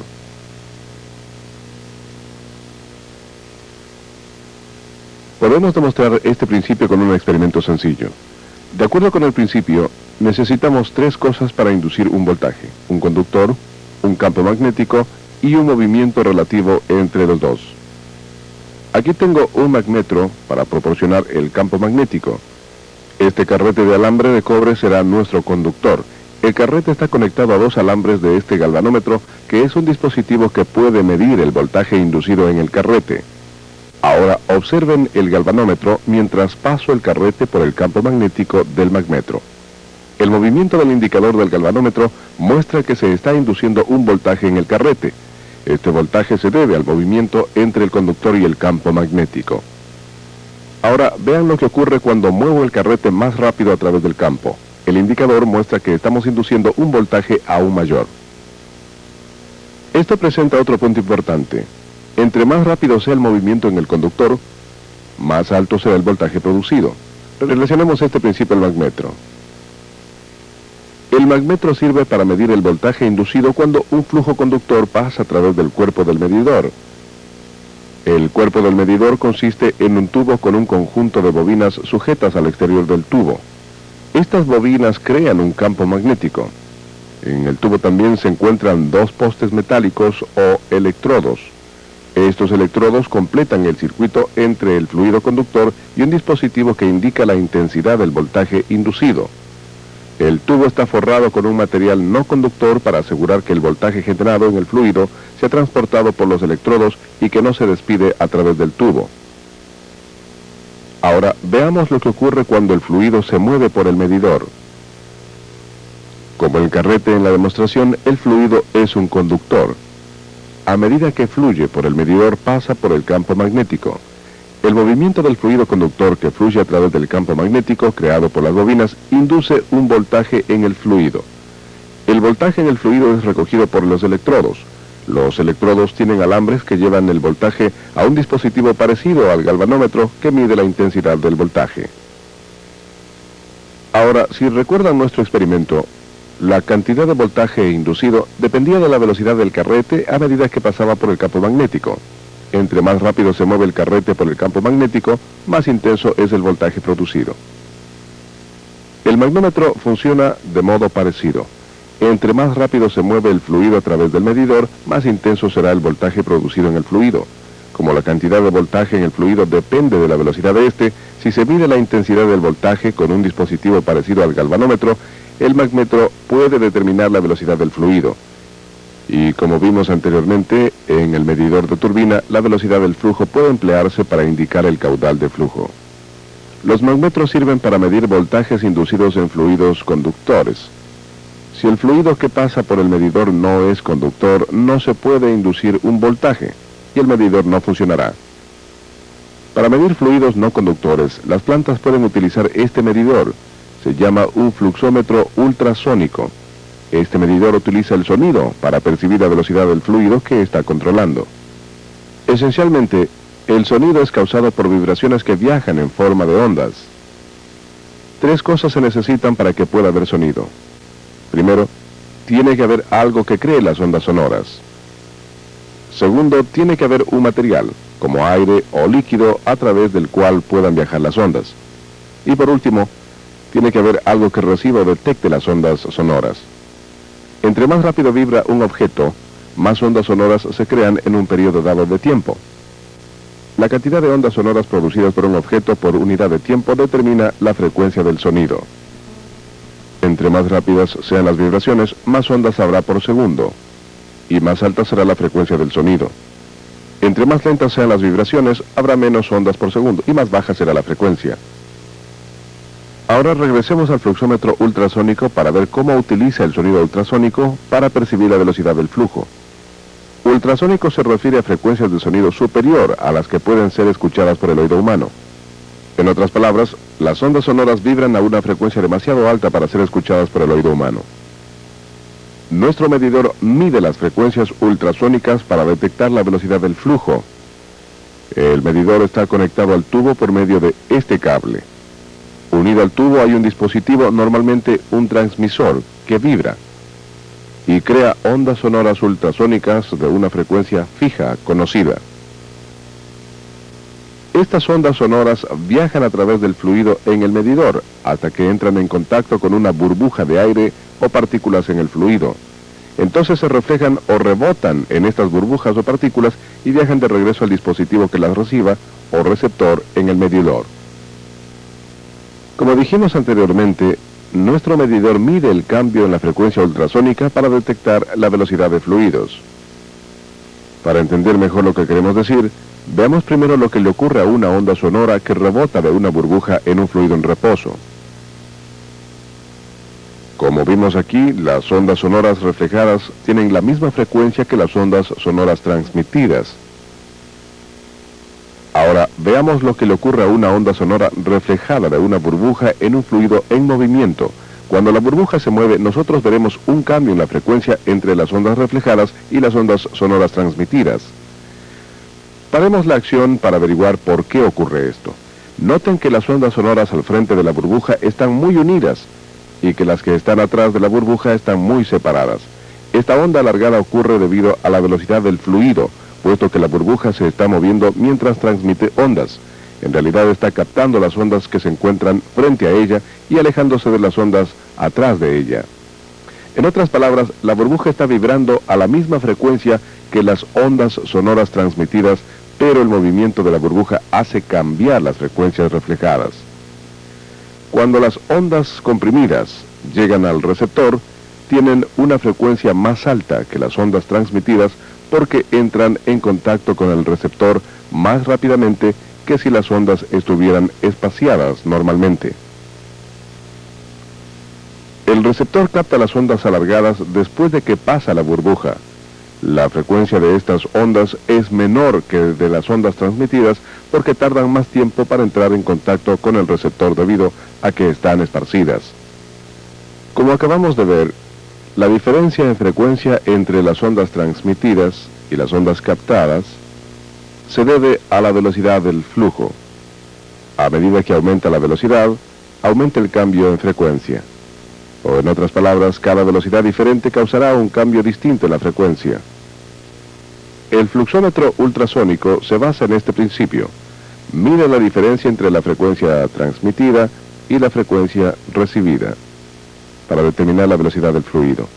Podemos demostrar este principio con un experimento sencillo. De acuerdo con el principio, necesitamos tres cosas para inducir un voltaje: un conductor, un campo magnético y un movimiento relativo entre los dos. Aquí tengo un magmetro para proporcionar el campo magnético. Este carrete de alambre de cobre será nuestro conductor. El carrete está conectado a dos alambres de este galvanómetro, que es un dispositivo que puede medir el voltaje inducido en el carrete. Ahora observen el galvanómetro mientras paso el carrete por el campo magnético del magmetro. El movimiento del indicador del galvanómetro muestra que se está induciendo un voltaje en el carrete. Este voltaje se debe al movimiento entre el conductor y el campo magnético. Ahora vean lo que ocurre cuando muevo el carrete más rápido a través del campo. El indicador muestra que estamos induciendo un voltaje aún mayor. Esto presenta otro punto importante. Entre más rápido sea el movimiento en el conductor, más alto será el voltaje producido. Relacionemos este principio al magmetro. El magmetro sirve para medir el voltaje inducido cuando un flujo conductor pasa a través del cuerpo del medidor. El cuerpo del medidor consiste en un tubo con un conjunto de bobinas sujetas al exterior del tubo. Estas bobinas crean un campo magnético. En el tubo también se encuentran dos postes metálicos o electrodos. Estos electrodos completan el circuito entre el fluido conductor y un dispositivo que indica la intensidad del voltaje inducido. El tubo está forrado con un material no conductor para asegurar que el voltaje generado en el fluido sea transportado por los electrodos y que no se despide a través del tubo. Ahora veamos lo que ocurre cuando el fluido se mueve por el medidor. Como el carrete en la demostración, el fluido es un conductor. A medida que fluye por el medidor, pasa por el campo magnético. El movimiento del fluido conductor que fluye a través del campo magnético creado por las bobinas induce un voltaje en el fluido. El voltaje en el fluido es recogido por los electrodos. Los electrodos tienen alambres que llevan el voltaje a un dispositivo parecido al galvanómetro que mide la intensidad del voltaje. Ahora, si recuerdan nuestro experimento, la cantidad de voltaje inducido dependía de la velocidad del carrete a medida que pasaba por el campo magnético. Entre más rápido se mueve el carrete por el campo magnético, más intenso es el voltaje producido. El magnómetro funciona de modo parecido. Entre más rápido se mueve el fluido a través del medidor, más intenso será el voltaje producido en el fluido. Como la cantidad de voltaje en el fluido depende de la velocidad de este, si se mide la intensidad del voltaje con un dispositivo parecido al galvanómetro, el magmetro puede determinar la velocidad del fluido. Y como vimos anteriormente, en el medidor de turbina, la velocidad del flujo puede emplearse para indicar el caudal de flujo. Los magmetros sirven para medir voltajes inducidos en fluidos conductores. Si el fluido que pasa por el medidor no es conductor, no se puede inducir un voltaje y el medidor no funcionará. Para medir fluidos no conductores, las plantas pueden utilizar este medidor. Se llama un fluxómetro ultrasónico. Este medidor utiliza el sonido para percibir la velocidad del fluido que está controlando. Esencialmente, El sonido es causado por vibraciones que viajan en forma de ondas. Tres cosas se necesitan para que pueda haber sonido. Primero, tiene que haber algo que cree las ondas sonoras. Segundo, tiene que haber un material, como aire o líquido, a través del cual puedan viajar las ondas. Y por último, tiene que haber algo que reciba o detecte las ondas sonoras. Entre más rápido vibra un objeto, más ondas sonoras se crean en un periodo dado de tiempo. La cantidad de ondas sonoras producidas por un objeto por unidad de tiempo determina la frecuencia del sonido. Entre más rápidas sean las vibraciones, más ondas habrá por segundo, y más alta será la frecuencia del sonido. Entre más lentas sean las vibraciones, habrá menos ondas por segundo, y más baja será la frecuencia. Ahora regresemos al fluxómetro ultrasónico para ver cómo utiliza el sonido ultrasónico para percibir la velocidad del flujo. Ultrasónico se refiere a frecuencias de sonido superior a las que pueden ser escuchadas por el oído humano. En otras palabras, las ondas sonoras vibran a una frecuencia demasiado alta para ser escuchadas por el oído humano. Nuestro medidor mide las frecuencias ultrasónicas para detectar la velocidad del flujo. El medidor está conectado al tubo por medio de este cable. Unido al tubo hay un dispositivo, normalmente un transmisor, que vibra y crea ondas sonoras ultrasónicas de una frecuencia fija, conocida. Estas ondas sonoras viajan a través del fluido en el medidor hasta que entran en contacto con una burbuja de aire o partículas en el fluido. Entonces se reflejan o rebotan en estas burbujas o partículas y viajan de regreso al dispositivo que las reciba o receptor en el medidor. Como dijimos anteriormente, nuestro medidor mide el cambio en la frecuencia ultrasónica para detectar la velocidad de fluidos. Para entender mejor lo que queremos decir, veamos primero lo que le ocurre a una onda sonora que rebota de una burbuja en un fluido en reposo. Como vimos aquí, las ondas sonoras reflejadas tienen la misma frecuencia que las ondas sonoras transmitidas. Ahora, veamos lo que le ocurre a una onda sonora reflejada de una burbuja en un fluido en movimiento. Cuando la burbuja se mueve, nosotros veremos un cambio en la frecuencia entre las ondas reflejadas y las ondas sonoras transmitidas. Paremos la acción para averiguar por qué ocurre esto. Noten que las ondas sonoras al frente de la burbuja están muy unidas y que las que están atrás de la burbuja están muy separadas. Esta onda alargada ocurre debido a la velocidad del fluido, puesto que la burbuja se está moviendo mientras transmite ondas. En realidad está captando las ondas que se encuentran frente a ella y alejándose de las ondas atrás de ella. En otras palabras, la burbuja está vibrando a la misma frecuencia que las ondas sonoras transmitidas, pero el movimiento de la burbuja hace cambiar las frecuencias reflejadas. Cuando las ondas comprimidas llegan al receptor, tienen una frecuencia más alta que las ondas transmitidas porque entran en contacto con el receptor más rápidamente que si las ondas estuvieran espaciadas normalmente. El receptor capta las ondas alargadas después de que pasa la burbuja. La frecuencia de estas ondas es menor que de las ondas transmitidas porque tardan más tiempo para entrar en contacto con el receptor debido a que están esparcidas. Como acabamos de ver, la diferencia en frecuencia entre las ondas transmitidas y las ondas captadas se debe a la velocidad del flujo. A medida que aumenta la velocidad, aumenta el cambio en frecuencia. O en otras palabras, cada velocidad diferente causará un cambio distinto en la frecuencia. El fluxómetro ultrasónico se basa en este principio. Mide la diferencia entre la frecuencia transmitida y la frecuencia recibida para determinar la velocidad del fluido.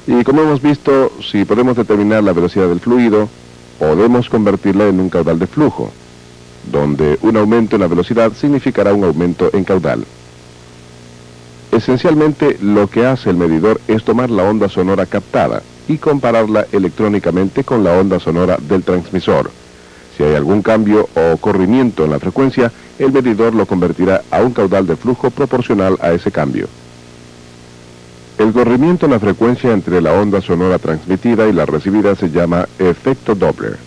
Y como hemos visto, si podemos determinar la velocidad del fluido, podemos convertirla en un caudal de flujo, donde un aumento en la velocidad significará un aumento en caudal. Esencialmente, lo que hace el medidor es tomar la onda sonora captada y compararla electrónicamente con la onda sonora del transmisor. Si hay algún cambio o corrimiento en la frecuencia, el medidor lo convertirá a un caudal de flujo proporcional a ese cambio. El corrimiento en la frecuencia entre la onda sonora transmitida y la recibida se llama efecto Doppler.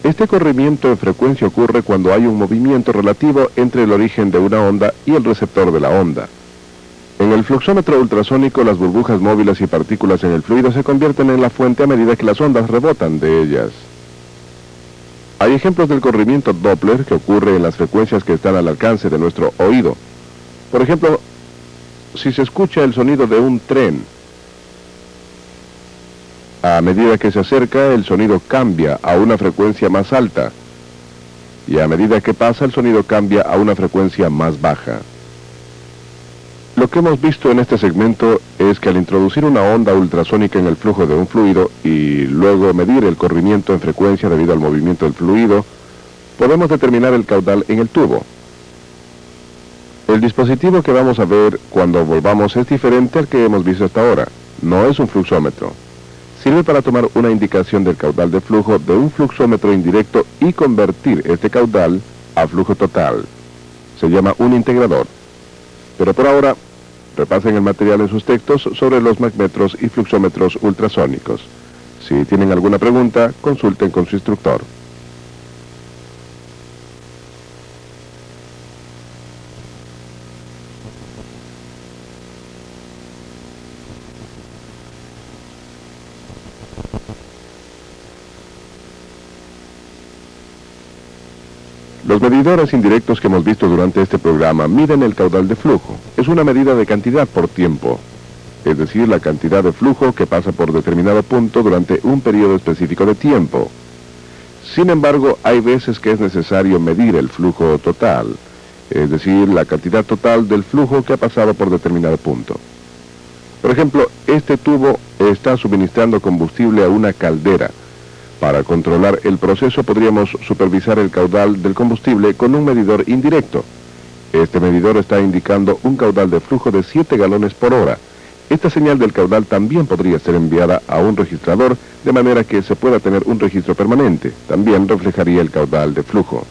Este corrimiento en frecuencia ocurre cuando hay un movimiento relativo entre el origen de una onda y el receptor de la onda. En el fluxómetro ultrasónico, las burbujas móviles y partículas en el fluido se convierten en la fuente a medida que las ondas rebotan de ellas. Hay ejemplos del corrimiento Doppler que ocurre en las frecuencias que están al alcance de nuestro oído. Por ejemplo, si se escucha el sonido de un tren, a medida que se acerca, el sonido cambia a una frecuencia más alta, y a medida que pasa, el sonido cambia a una frecuencia más baja. Lo que hemos visto en este segmento es que al introducir una onda ultrasónica en el flujo de un fluido y luego medir el corrimiento en frecuencia debido al movimiento del fluido, podemos determinar el caudal en el tubo. El dispositivo que vamos a ver cuando volvamos es diferente al que hemos visto hasta ahora. No es un fluxómetro. Sirve para tomar una indicación del caudal de flujo de un fluxómetro indirecto y convertir este caudal a flujo total. Se llama un integrador. Pero por ahora, repasen el material en sus textos sobre los magnétros y fluxómetros ultrasónicos. Si tienen alguna pregunta, consulten con su instructor. Los medidores indirectos que hemos visto durante este programa miden el caudal de flujo. Es una medida de cantidad por tiempo, es decir, la cantidad de flujo que pasa por determinado punto durante un periodo específico de tiempo. Sin embargo, hay veces que es necesario medir el flujo total, es decir, la cantidad total del flujo que ha pasado por determinado punto. Por ejemplo, este tubo está suministrando combustible a una caldera. Para controlar el proceso podríamos supervisar el caudal del combustible con un medidor indirecto. Este medidor está indicando un caudal de flujo de 7 galones por hora. Esta señal del caudal también podría ser enviada a un registrador de manera que se pueda tener un registro permanente. También reflejaría el caudal de flujo.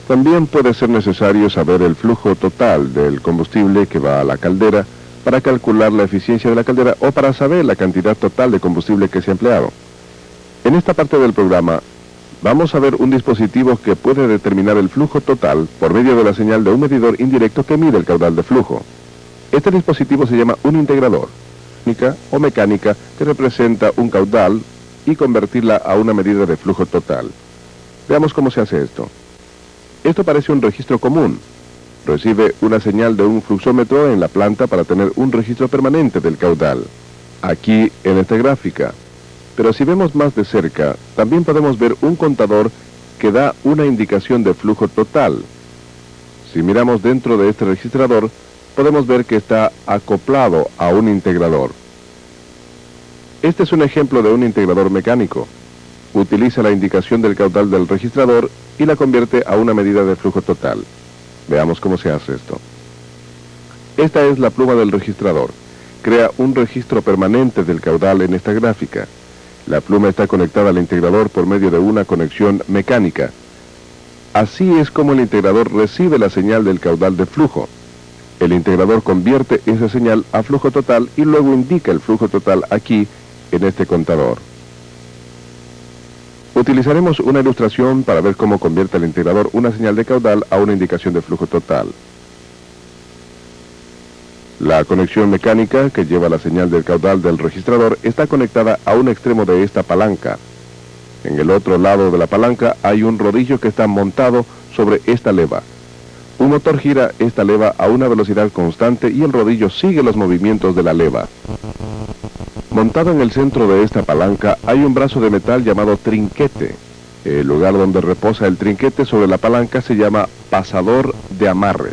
También puede ser necesario saber el flujo total del combustible que va a la caldera para calcular la eficiencia de la caldera o para saber la cantidad total de combustible que se ha empleado. En esta parte del programa vamos a ver un dispositivo que puede determinar el flujo total por medio de la señal de un medidor indirecto que mide el caudal de flujo. Este dispositivo se llama un integrador, o mecánica que representa un caudal y convertirla a una medida de flujo total. Veamos cómo se hace esto. Esto parece un registro común. Recibe una señal de un fluxómetro en la planta para tener un registro permanente del caudal. Aquí en esta gráfica. Pero si vemos más de cerca, también podemos ver un contador que da una indicación de flujo total. Si miramos dentro de este registrador, podemos ver que está acoplado a un integrador. Este es un ejemplo de un integrador mecánico. Utiliza la indicación del caudal del registrador y la convierte a una medida de flujo total. Veamos cómo se hace esto. Esta es la pluma del registrador. Crea un registro permanente del caudal en esta gráfica. La pluma está conectada al integrador por medio de una conexión mecánica. Así es como el integrador recibe la señal del caudal de flujo. El integrador convierte esa señal a flujo total y luego indica el flujo total aquí, en este contador. Utilizaremos una ilustración para ver cómo convierte el integrador una señal de caudal a una indicación de flujo total. La conexión mecánica que lleva la señal del caudal del registrador está conectada a un extremo de esta palanca. En el otro lado de la palanca hay un rodillo que está montado sobre esta leva. Un motor gira esta leva a una velocidad constante y el rodillo sigue los movimientos de la leva. Montado en el centro de esta palanca hay un brazo de metal llamado trinquete. El lugar donde reposa el trinquete sobre la palanca se llama pasador de amarre.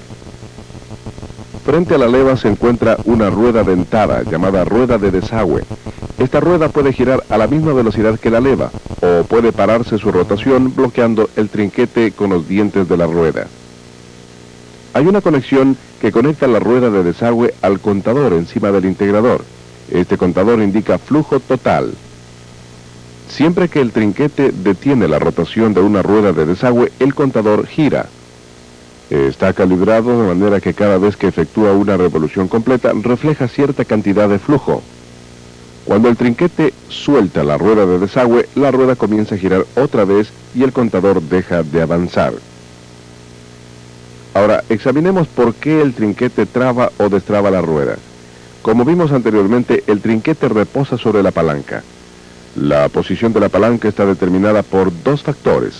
Frente a la leva se encuentra una rueda dentada llamada rueda de desagüe. Esta rueda puede girar a la misma velocidad que la leva o puede pararse su rotación bloqueando el trinquete con los dientes de la rueda. Hay una conexión que conecta la rueda de desagüe al contador encima del integrador. Este contador indica flujo total. Siempre que el trinquete detiene la rotación de una rueda de desagüe, el contador gira. Está calibrado de manera que cada vez que efectúa una revolución completa refleja cierta cantidad de flujo. Cuando el trinquete suelta la rueda de desagüe, la rueda comienza a girar otra vez y el contador deja de avanzar. Ahora, examinemos por qué el trinquete traba o destraba la rueda. Como vimos anteriormente, el trinquete reposa sobre la palanca. La posición de la palanca está determinada por dos factores.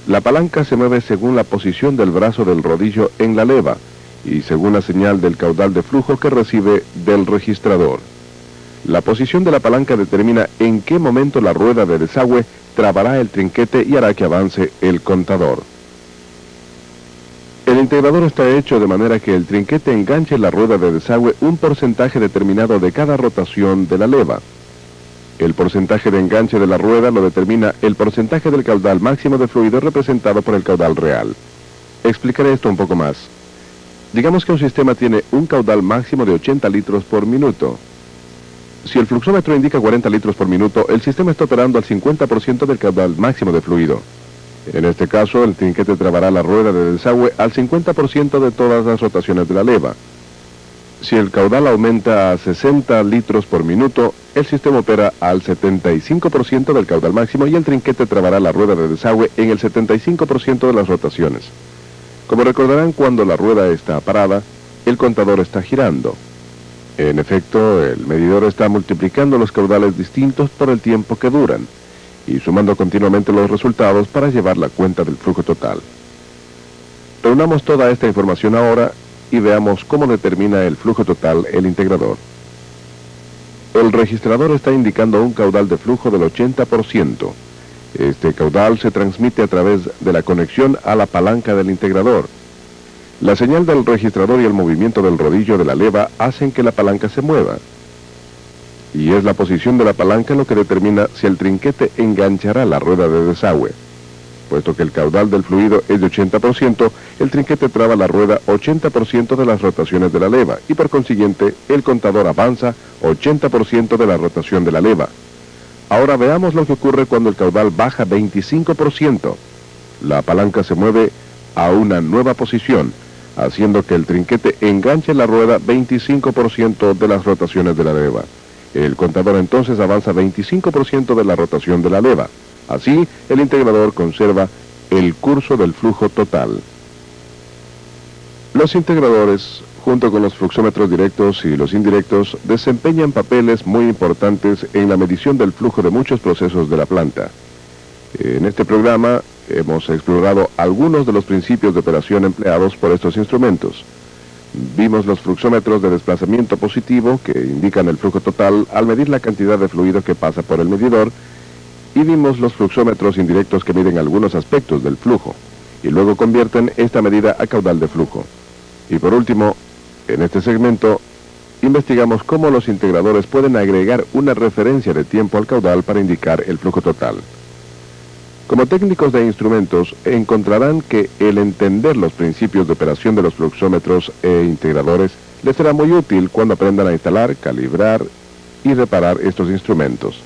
La palanca se mueve según la posición del brazo del rodillo en la leva y según la señal del caudal de flujo que recibe del registrador. La posición de la palanca determina en qué momento la rueda de desagüe trabará el trinquete y hará que avance el contador. El integrador está hecho de manera que el trinquete enganche en la rueda de desagüe un porcentaje determinado de cada rotación de la leva. El porcentaje de enganche de la rueda lo determina el porcentaje del caudal máximo de fluido representado por el caudal real. Explicaré esto un poco más. Digamos que un sistema tiene un caudal máximo de 80 litros por minuto. Si el fluxómetro indica 40 litros por minuto, el sistema está operando al 50% del caudal máximo de fluido. En este caso, el trinquete trabará la rueda de desagüe al 50% de todas las rotaciones de la leva. Si el caudal aumenta a 60 litros por minuto, el sistema opera al 75% del caudal máximo y el trinquete trabará la rueda de desagüe en el 75% de las rotaciones. Como recordarán, cuando la rueda está parada, el contador está girando. En efecto, el medidor está multiplicando los caudales distintos por el tiempo que duran y sumando continuamente los resultados para llevar la cuenta del flujo total. Reunamos toda esta información ahora y veamos cómo determina el flujo total el integrador. El registrador está indicando un caudal de flujo del 80%. Este caudal se transmite a través de la conexión a la palanca del integrador. La señal del registrador y el movimiento del rodillo de la leva hacen que la palanca se mueva. Y es la posición de la palanca lo que determina si el trinquete enganchará la rueda de desagüe. Puesto que el caudal del fluido es de 80%, el trinquete traba la rueda 80% de las rotaciones de la leva y por consiguiente el contador avanza 80% de la rotación de la leva. Ahora veamos lo que ocurre cuando el caudal baja 25%. La palanca se mueve a una nueva posición, haciendo que el trinquete enganche la rueda 25% de las rotaciones de la leva. El contador entonces avanza 25% de la rotación de la leva. Así, el integrador conserva el curso del flujo total. Los integradores, junto con los fluxómetros directos y los indirectos, desempeñan papeles muy importantes en la medición del flujo de muchos procesos de la planta. En este programa hemos explorado algunos de los principios de operación empleados por estos instrumentos. Vimos los fluxómetros de desplazamiento positivo que indican el flujo total al medir la cantidad de fluido que pasa por el medidor, y vimos los fluxómetros indirectos que miden algunos aspectos del flujo y luego convierten esta medida a caudal de flujo. Y por último, en este segmento, investigamos cómo los integradores pueden agregar una referencia de tiempo al caudal para indicar el flujo total. Como técnicos de instrumentos, encontrarán que el entender los principios de operación de los fluxómetros e integradores les será muy útil cuando aprendan a instalar, calibrar y reparar estos instrumentos.